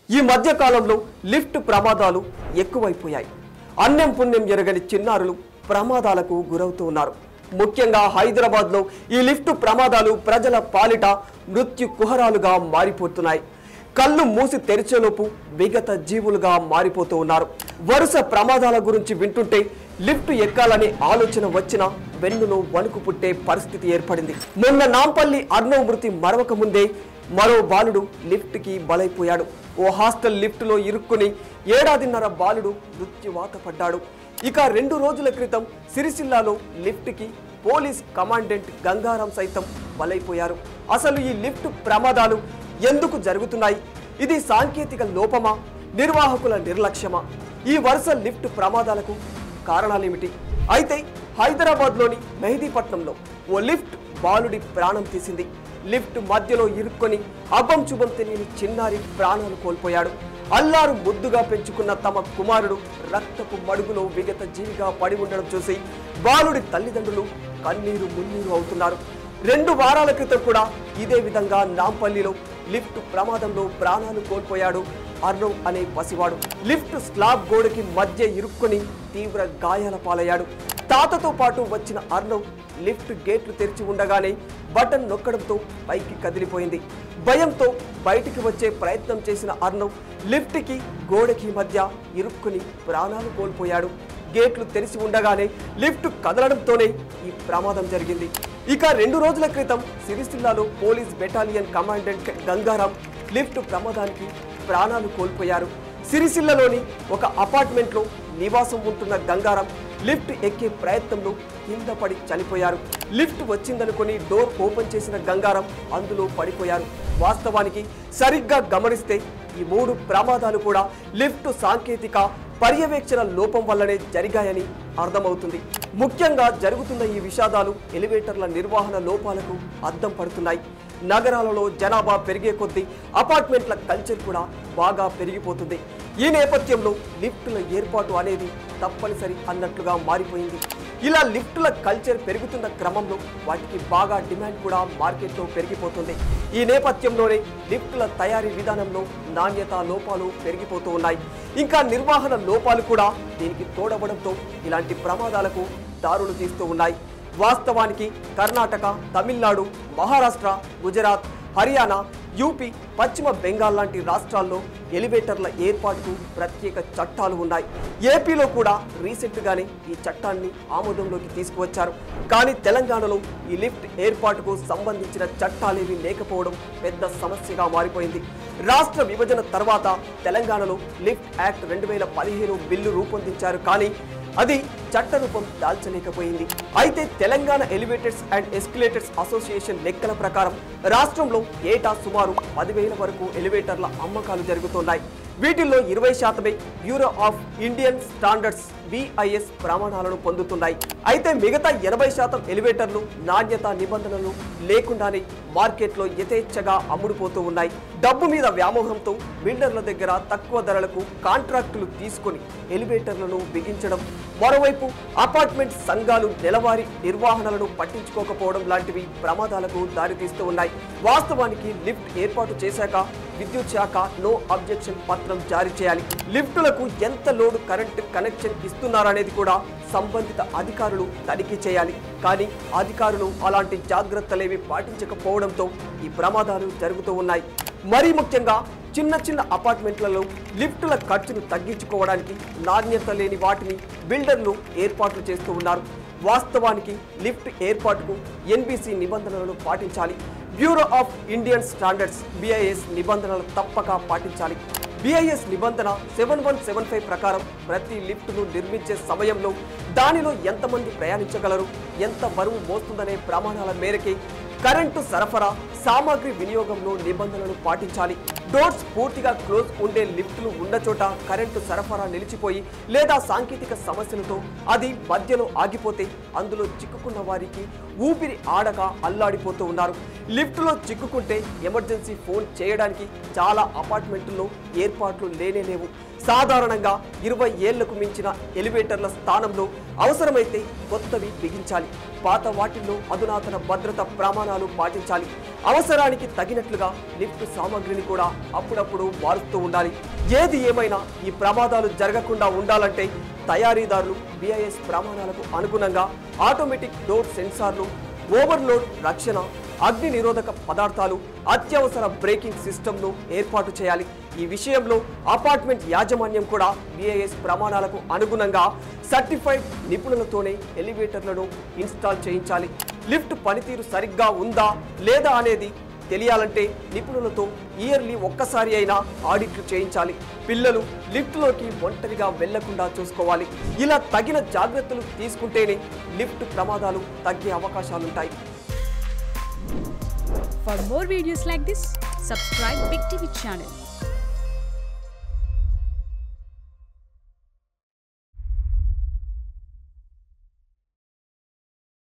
ఈ మధ్య కాలంలో లిఫ్ట్ ప్రమాదాలు ఎక్కువైపోయాయి. అన్యం పుణ్యం ఎరగని చిన్నారులు ప్రమాదాలకు గురవుతూ ఉన్నారు. ముఖ్యంగా హైదరాబాద్లో ఈ లిఫ్ట్ ప్రమాదాలు ప్రజల పాలిట మృత్యు కుహరాలుగా మారిపోతున్నాయి. కళ్ళు మూసి తెరిచేలోపు విగత జీవులుగా మారిపోతూ ఉన్నారు. వరుస ప్రమాదాల గురించి వింటుంటే లిఫ్ట్ ఎక్కాలనే ఆలోచన వచ్చినా వెన్నులో వణుకు పుట్టే పరిస్థితి ఏర్పడింది. మొన్న నాంపల్లి అర్నవ్ మృతి మరవక ముందే మరో బాలుడు లిఫ్ట్కి బలైపోయాడు. ఓ హాస్టల్ లిఫ్ట్లో ఇరుక్కుని ఏడాదిన్నర బాలుడు మృత్యువాత పడ్డాడు. ఇక 2 రోజుల క్రితం సిరిసిల్లాలో లిఫ్ట్కి పోలీస్ కమాండెంట్ గంగారాం సైతం బలైపోయారు. అసలు ఈ లిఫ్ట్ ప్రమాదాలు ఎందుకు జరుగుతున్నాయి? ఇది సాంకేతిక లోపమా, నిర్వాహకుల నిర్లక్ష్యమా? ఈ వరుస లిఫ్ట్ ప్రమాదాలకు కారణాలేమిటి? అయితే హైదరాబాద్లోని మెహదీపట్నంలో ఓ లిఫ్ట్ బాలుడి ప్రాణం తీసింది. లిఫ్ట్ మధ్యలో ఇరుక్కొని అబ్బం శుభం తెలియని చిన్నారి ప్రాణాలు కోల్పోయాడు. అల్లారు ముద్దుగా పెంచుకున్న తమ కుమారుడు రక్తపు మడుగులో విగత జీవిగా పడి ఉండడం చూసి బాలుడి తల్లిదండ్రులు కన్నీరు మున్నీరు అవుతున్నారు. 2 వారాల క్రితం కూడా ఇదే విధంగా నాంపల్లిలో లిఫ్ట్ ప్రమాదంలో ప్రాణాలు కోల్పోయాడు అర్నవ్ అనే పసివాడు. లిఫ్ట్ స్లాబ్ గోడకి మధ్య ఇరుక్కొని తీవ్ర గాయాల పాలయ్యాడు. తాతతో పాటు వచ్చిన అర్నవ్ లిఫ్ట్ గేట్లు తెరిచి ఉండగానే బటన్ నొక్కడంతో పైకి కదిలిపోయింది. భయంతో బయటికి వచ్చే ప్రయత్నం చేసిన అర్నవ్ లిఫ్ట్కి గోడకి మధ్య ఇరుక్కుని ప్రాణాలు కోల్పోయాడు. గేట్లు తెరిచి ఉండగానే లిఫ్ట్ కదలడంతోనే ఈ ప్రమాదం జరిగింది. ఇక 2 రోజుల క్రితం సిరిసిల్లాలో police battalion commandant Gangaram lift ప్రమాదానికి ప్రాణాలు కోల్పోయారు. సిరిసిల్లలోని ఒక అపార్ట్మెంట్లో నివాసం ఉంటున్న గంగారాం లిఫ్ట్ ఎక్కే ప్రయత్నంలో కింద పడి చనిపోయారు. లిఫ్ట్ వచ్చిందనుకొని డోర్ ఓపెన్ చేసిన గంగారాం అందులో పడిపోయారు. వాస్తవానికి సరిగ్గా గమనిస్తే ఈ 3 ప్రమాదాలు కూడా లిఫ్ట్ సాంకేతిక పర్యవేక్షణ లోపం వల్లనే జరిగాయని అర్థమవుతుంది. ముఖ్యంగా జరుగుతున్న ఈ విషాదాలు ఎలివేటర్ల నిర్వహణ లోపాలకు అద్దం పడుతున్నాయి. నగరాలలో జనాభా పెరిగే కొద్దీ అపార్ట్మెంట్ల కల్చర్ కూడా బాగా పెరిగిపోతుంది. ఈ నేపథ్యంలో లిఫ్టుల ఏర్పాటు అనేది తప్పనిసరి అన్నట్లుగా మారిపోయింది. ఇలా లిఫ్టుల కల్చర్ పెరుగుతున్న క్రమంలో వాటికి బాగా డిమాండ్ కూడా మార్కెట్లో పెరిగిపోతుంది. ఈ నేపథ్యంలోనే లిఫ్టుల తయారీ విధానంలో నాణ్యత లోపాలు పెరిగిపోతూ ఉన్నాయి. ఇంకా నిర్వహణ లోపాలు కూడా దీనికి తోడవడంతో ఇలాంటి ప్రమాదాలకు దారులు తీస్తూ ఉన్నాయి. వాస్తవానికి కర్ణాటక, తమిళనాడు, మహారాష్ట్ర, గుజరాత్, హర్యానా, యూపీ, పశ్చిమ బెంగాల్ లాంటి రాష్ట్రాల్లో ఎలివేటర్ల ఏర్పాటుకు ప్రత్యేక చట్టాలు ఉన్నాయి. ఏపీలో కూడా రీసెంట్గానే ఈ చట్టాన్ని ఆమోదంలోకి తీసుకువచ్చారు. కానీ తెలంగాణలో ఈ లిఫ్ట్ ఏర్పాటుకు సంబంధించిన చట్టాలేవి లేకపోవడం పెద్ద సమస్యగా మారిపోయింది. రాష్ట్ర విభజన తర్వాత తెలంగాణలో లిఫ్ట్ యాక్ట్ 2015 బిల్లు రూపొందించారు. కానీ అది చట్టరూపం దాల్చలేకపోయింది. అయితే Telangana elevators and escalators association లెక్కల ప్రకారం రాష్ట్రంలో ఏటా సుమారు 10,000 వరకు ఎలివేటర్ల అమ్మకాలు జరుగుతున్నాయి. వీటిల్లో 20% bureau of Indian standards BIS ప్రమాణాలను పొందుతున్నాయి. అయితే మిగతా 80% ఎలివేటర్లు నాణ్యత నిబంధనలు లేకుండానే మార్కెట్లో యథేచ్ఛగా అమ్ముడుపోతూ ఉన్నాయి. డబ్బు మీద వ్యామోహంతో బిల్డర్ల దగ్గర తక్కువ ధరలకు కాంట్రాక్టులు తీసుకొని ఎలివేటర్లను బిగించడం, మరోవైపు అపార్ట్మెంట్ సంఘాలు నెలవారీ నిర్వహణలను పట్టించుకోకపోవడం లాంటివి ప్రమాదాలకు దారితీస్తూ ఉన్నాయి. వాస్తవానికి లిఫ్ట్ ఏర్పాటు చేశాక విద్యుత్ శాఖ నో అబ్జెక్షన్ పత్రం జారీ చేయాలి. లిఫ్టులకు ఎంత లోడ్ కరెంట్ కనెక్షన్ ఇస్తున్నారనేది కూడా సంబంధిత అధికారులు తనిఖీ చేయాలి. కానీ అధికారులు అలాంటి జాగ్రత్తలేవి పాటించకపోవడంతో ఈ ప్రమాదాలు జరుగుతూ ఉన్నాయి. మరీ ముఖ్యంగా చిన్న అపార్ట్మెంట్లలో లిఫ్టుల ఖర్చును తగ్గించుకోవడానికి నాణ్యత లేని వాటిని బిల్డర్లు ఏర్పాట్లు చేస్తూ ఉన్నారు. వాస్తవానికి లిఫ్ట్ ఏర్పాటుకు NBC నిబంధనలను పాటించాలి. Bureau of Indian standards BIS నిబంధనలు తప్పక పాటించాలి. BIS నిబంధన 7175 ప్రకారం ప్రతి లిఫ్టును నిర్మించే సమయంలో దానిలో ఎంతమంది ప్రయాణించగలరు, ఎంత బరువు మోస్తుందనే ప్రమాణాల మేరకే కరెంటు సరఫరా, సామాగ్రి వినియోగంలో నిబంధనలు పాటించాలి. డోర్స్ పూర్తిగా క్లోజ్ ఉండే లిఫ్టులు ఉన్న చోట కరెంటు సరఫరా నిలిచిపోయి లేదా సాంకేతిక సమస్యలతో అది మధ్యలో ఆగిపోతే అందులో చిక్కుకున్న వారికి ఊపిరి ఆడక అల్లాడిపోతూ ఉన్నారు. లిఫ్టులో చిక్కుకుంటే ఎమర్జెన్సీ ఫోన్ చేయడానికి చాలా అపార్ట్మెంట్లలో ఏర్పాట్లు లేనేలేవు. సాధారణంగా 20 ఏళ్లకు మించిన ఎలివేటర్ల స్థానంలో అవసరమైతే కొత్తవి బిగించాలి. పాత వాటిల్లో అధునాతన భద్రత ప్రమాణాలు పాటించాలి. అవసరానికి తగినట్లుగా లిఫ్ట్ సామగ్రిని కూడా అప్పుడప్పుడు మారుస్తూ ఉండాలి. ఏది ఏమైనా ఈ ప్రమాదాలు జరగకుండా ఉండాలంటే తయారీదారులు BIS ప్రమాణాలకు అనుగుణంగా ఆటోమేటిక్ డోర్ సెన్సార్లు, ఓవర్లోడ్ రక్షణ, అగ్ని నిరోధక పదార్థాలు, అత్యవసర బ్రేకింగ్ సిస్టమ్ను ఏర్పాటు చేయాలి. ఈ విషయంలో అపార్ట్మెంట్ యాజమాన్యం కూడా BIS ప్రమాణాలకు అనుగుణంగా సర్టిఫైడ్ నిపుణులతోనే ఎలివేటర్లను ఇన్స్టాల్ చేయించాలి. లిఫ్ట్ పనితీరు సరిగ్గా ఉందా లేదా అనేది తెలియాలంటే నిపుణులతో ఇయర్లీ ఒక్కసారి అయినా ఆడిట్లు చేయించాలి. పిల్లలు లిఫ్ట్లోకి ఒంటరిగా వెళ్లకుండా చూసుకోవాలి. ఇలా తగిన జాగ్రత్తలు తీసుకుంటేనే లిఫ్ట్ ప్రమాదాలు తగ్గే అవకాశాలుంటాయి. For more videos like this, subscribe Big TV channel.